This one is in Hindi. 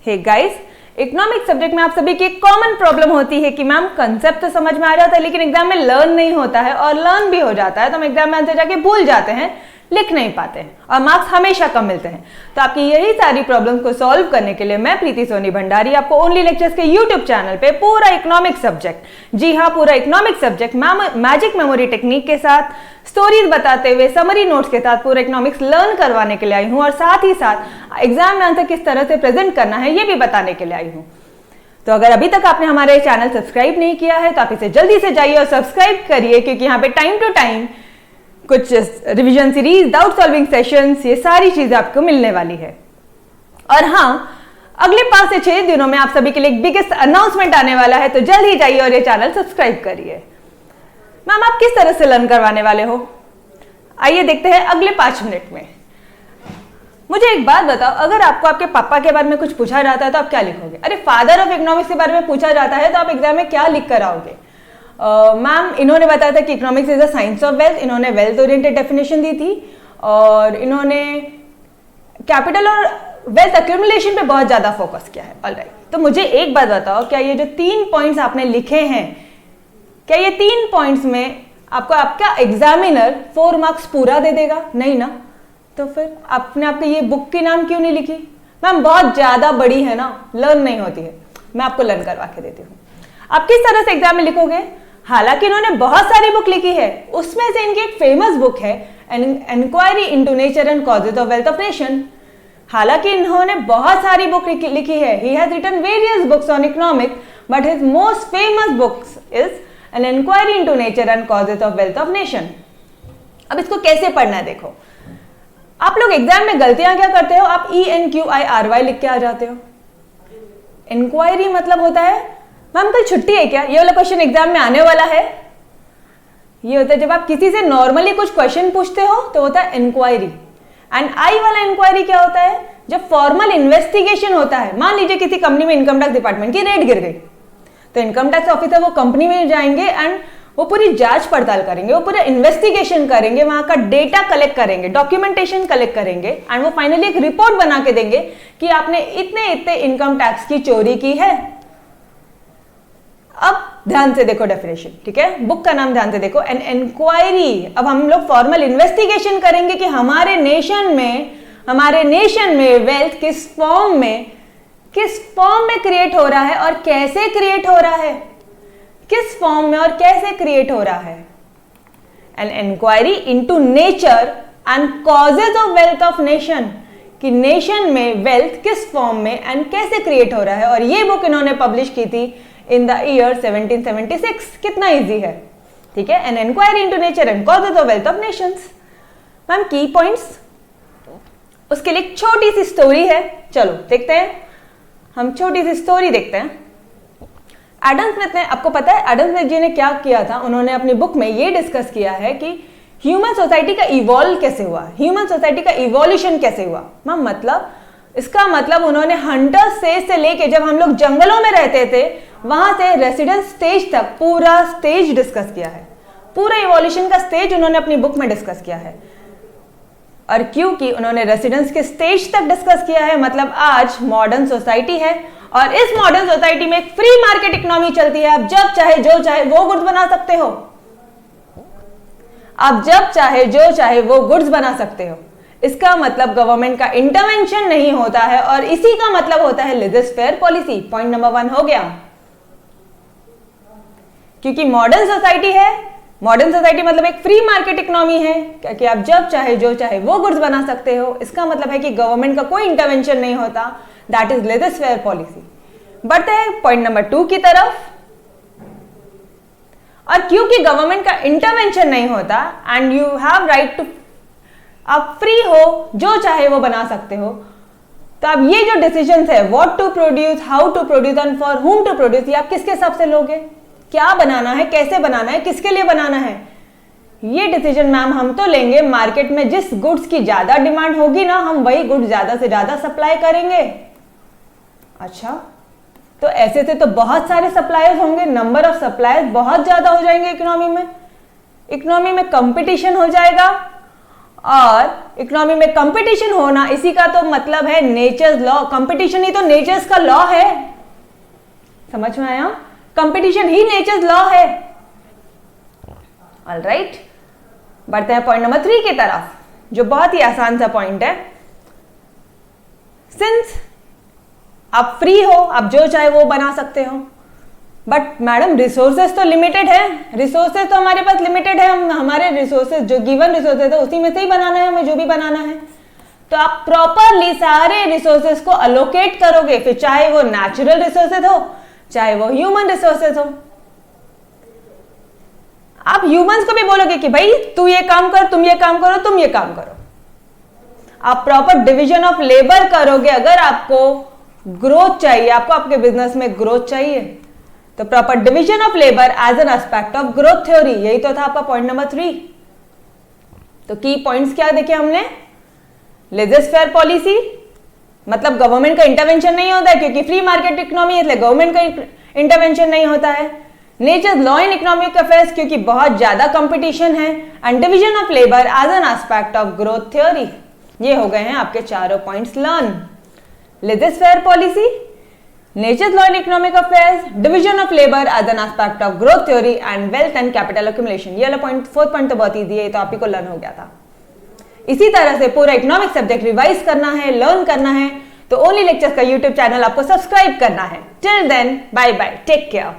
हे गाइस, इकोनॉमिक सब्जेक्ट में आप सभी की एक कॉमन प्रॉब्लम होती है कि मैम कंसेप्ट तो समझ में आ जाता है लेकिन एग्जाम में लर्न नहीं होता है, और लर्न भी हो जाता है तो हम एग्जाम में आंसर जाके भूल जाते हैं, लिख नहीं पाते हैं और मार्क्स हमेशा कम मिलते हैं। तो आपकी यही सारी प्रॉब्लम्स को सॉल्व करने के लिए मैं प्रीति सोनी भंडारी आपको ओनली लेक्चर्स के यूट्यूब चैनल पे पूरा इकोनॉमिक सब्जेक्ट, जी हाँ पूरा economic subject magic memory technique के साथ, स्टोरीज बताते हुए, समरी नोट्स के साथ पूरा इकोनॉमिक्स लर्न करवाने के लिए आई हूँ, और साथ ही साथ एग्जाम में आंसर किस तरह से प्रेजेंट करना है ये भी बताने के लिए आई हूँ। तो अगर अभी तक आपने हमारे चैनल सब्सक्राइब नहीं किया है तो आप इसे जल्दी से जाइए और सब्सक्राइब करिए, क्योंकि यहाँ पे टाइम टू टाइम कुछ revision series, doubt solving sessions, ये सारी चीजें आपको मिलने वाली है। और हाँ, अगले 5 से 6 दिनों में आप सभी के लिए एक बिगेस्ट अनाउंसमेंट आने वाला है, तो जल्द ही जाइए और ये चैनल सब्सक्राइब करिए। मैम आप किस तरह से लर्न करवाने वाले हो, आइए देखते हैं अगले 5 मिनट में। मुझे एक बात बताओ, अगर आपको आपके पापा के बारे में कुछ पूछा जाता है तो आप क्या लिखोगे? अरे फादर ऑफ इकोनॉमिक्स के बारे में पूछा जाता है तो आप एग्जाम में क्या लिख कर आओगे? मैम इन्होंने बताया था कि economics is a science of wealth, इन्होंने वेल्थ ओरिएंटेड डेफिनेशन दी थी, और इन्होंने कैपिटल और वेल्थ एक्यूमुलेशन पे बहुत ज्यादा फोकस किया है। ऑलराइट, तो मुझे एक बात बताओ, क्या ये जो 3 पॉइंट्स आपने लिखे हैं, क्या ये 3 पॉइंट्स में आपको आपका एग्जामिनर 4 मार्क्स पूरा दे देगा? नहीं ना। तो फिर आपने आपके ये बुक के नाम क्यों नहीं लिखी? मैम बहुत ज्यादा बड़ी है ना, लर्न नहीं होती है। मैं आपको लर्न करवा के देती हूँ। आप किस तरह से एग्जाम में लिखोगे? हालांकि इन्होंने बहुत सारी बुक लिखी है, उसमें से इनकी एक फेमस बुक है enquiry into nature and causes of wealth of nation. हालांकि इन्होंने बहुत सारी बुक लिखी है, he has written various books on economics, but his most famous books is an enquiry into nature and causes of wealth of nation. अब इसको कैसे पढ़ना है देखो। आप लोग एग्जाम में गलतियां क्या करते हो? आप ENQIRY लिख के आ जाते हो। इंक्वायरी मतलब होता है, मैम कल छुट्टी है क्या? ये वाला क्वेश्चन एग्जाम में आने वाला है। ये होता है जब आप किसी से नॉर्मली कुछ क्वेश्चन पूछते हो तो होता है इंक्वायरी। एंड आई वाला इंक्वायरी क्या होता है? जब फॉर्मल इन्वेस्टिगेशन होता है। मान लीजिए किसी कंपनी में इनकम टैक्स डिपार्टमेंट की रेड गिर गई, तो इनकम टैक्स ऑफिसर वो कंपनी में जाएंगे एंड वो पूरी जांच पड़ताल करेंगे, वो पूरा इन्वेस्टिगेशन करेंगे, वहां का डेटा कलेक्ट करेंगे, डॉक्यूमेंटेशन कलेक्ट करेंगे, एंड वो फाइनली एक रिपोर्ट बना के देंगे कि आपने इतने इतने इनकम टैक्स की चोरी की है। अब ध्यान से देखो डेफिनेशन, ठीक है, बुक का नाम ध्यान से देखो, एन इंक्वायरी। अब हम लोग फॉर्मल इन्वेस्टिगेशन करेंगे कि हमारे नेशन में वेल्थ किस फॉर्म में क्रिएट हो रहा है और कैसे क्रिएट हो रहा है, किस फॉर्म में और कैसे क्रिएट हो रहा है। An inquiry into nature and causes of wealth of nation, कि नेशन में वेल्थ किस फॉर्म में एंड कैसे क्रिएट हो रहा है। और ये बुक इन्होंने पब्लिश की थी इन द ईयर 1776। कितना इजी है, ठीक है। An inquiry into nature and causes of wealth of nations. Ma'am की पॉइंट्स, उसके लिए एक छोटी सी स्टोरी है, चलो देखते हैं। हम छोटी सी स्टोरी देखते हैं। एडम स्मिथ ने, आपको पता है एडम स्मिथ जी ने क्या किया था? उन्होंने अपनी बुक में ये डिस्कस किया है कि ह्यूमन सोसाइटी का इवॉल्व कैसे हुआ, ह्यूमन सोसाइटी का इवोल्यूशन कैसे हुआ। मैम मतलब, इसका मतलब उन्होंने हंटर स्टेज से लेके जब हम लोग जंगलों में रहते थे वहां से रेसिडेंस स्टेज तक पूरा स्टेज डिस्कस किया है, पूरा इवोल्यूशन का स्टेज उन्होंने अपनी बुक में डिस्कस किया है। और क्योंकि उन्होंने रेसिडेंस के स्टेज तक डिस्कस किया है, मतलब आज मॉडर्न सोसाइटी है, और इस मॉडर्न सोसाइटी में एक फ्री मार्केट इकोनॉमी चलती है। आप जब चाहे जो चाहे वो गुड्स बना सकते हो, आप जब चाहे जो चाहे वो गुड्स बना सकते हो। इसका मतलब गवर्नमेंट का इंटरवेंशन नहीं होता है, और इसी का मतलब होता है लेज़र-फेयर पॉलिसी। पॉइंट नंबर 1 हो गया। क्योंकि मॉडर्न सोसाइटी है, मॉडर्न सोसाइटी मतलब एक फ्री मार्केट इकोनॉमी है, क्योंकि आप जब चाहे जो चाहे वो गुड्स बना सकते हो। इसका मतलब है कि गवर्नमेंट का कोई इंटरवेंशन नहीं होता, दैट इज लेज़र-फेयर पॉलिसी। बढ़ते हैं पॉइंट नंबर 2 की तरफ। और क्योंकि गवर्नमेंट का इंटरवेंशन नहीं होता and you have right to, आप फ्री हो, जो चाहे वो बना सकते हो, तो आप ये जो डिसीजंस है, what to produce, how to produce and for whom to produce, ये आप किसके हिसाब से लोगे? क्या बनाना है, कैसे बनाना है, किसके लिए बनाना है, ये डिसीजन मैम हम तो लेंगे मार्केट में जिस गुड्स की ज्यादा डिमांड होगी ना, हम वही गुड्स ज्यादा से ज्यादा सप्लाई करेंगे। अच्छा, तो ऐसे से तो बहुत सारे सप्लायर्स होंगे, नंबर ऑफ सप्लायर्स बहुत ज्यादा हो जाएंगे इकोनॉमी में कंपटीशन हो जाएगा, और इकोनॉमी में कंपटीशन होना, इसी का तो मतलब है नेचर्स लॉ। कंपटीशन ही तो नेचर्स का लॉ है, समझ में आया? कंपटीशन ही नेचर्स लॉ है। ऑलराइट, बढ़ते हैं पॉइंट नंबर 3 की तरफ, जो बहुत ही आसान सा पॉइंट है। सिंस आप फ्री हो, आप जो चाहे वो बना सकते हो, बट मैडम रिसोर्सेज तो लिमिटेड है। रिसोर्सेज तो हमारे पास लिमिटेड है, हम हमारे रिसोर्सेज जो गिवन रिसोर्सेज है उसी में से ही बनाना है हमें, जो भी बनाना है। तो आप प्रॉपरली सारे रिसोर्सेज को अलोकेट करोगे, फिर चाहे वो नेचुरल रिसोर्सेज हो, चाहे वो ह्यूमन रिसोर्सेज हो। आप ह्यूमंस को भी बोलोगे कि भाई तू ये काम कर, तुम ये काम करो, तुम ये काम करो। आप प्रॉपर डिवीजन ऑफ लेबर करोगे। अगर आपको ग्रोथ चाहिए, आपको आपके बिजनेस में ग्रोथ चाहिए, तो proper division of labour as an aspect of growth theory, यही तो था आपका पॉइंट नंबर 3। तो की पॉइंट्स क्या देखे हमने? लेजेस फेयर पॉलिसी, मतलब गवर्नमेंट का इंटरवेंशन नहीं होता है, क्योंकि फ्री मार्केट इकोनॉमी है इसलिए गवर्नमेंट का इंटरवेंशन नहीं होता है। Nature's law in economic affairs, क्योंकि बहुत ज्यादा कंपटीशन है। And division of labour as an aspect of growth theory. ये हो गए हैं आपके चारों points learn. Laissez faire policy, nature's law in economic affairs, division of labour as an aspect of growth theory and wealth and capital accumulation. ये वाला पॉइंट, 4th पॉइंट तो बहुत ईजी है, तो आप ही को लर्न हो गया था। इसी तरह से पूरा इकोनॉमिक सब्जेक्ट रिवाइज करना है, लर्न करना है, तो ओनली लेक्चर्स का यूट्यूब चैनल आपको सब्सक्राइब करना है। Till then bye bye, take care.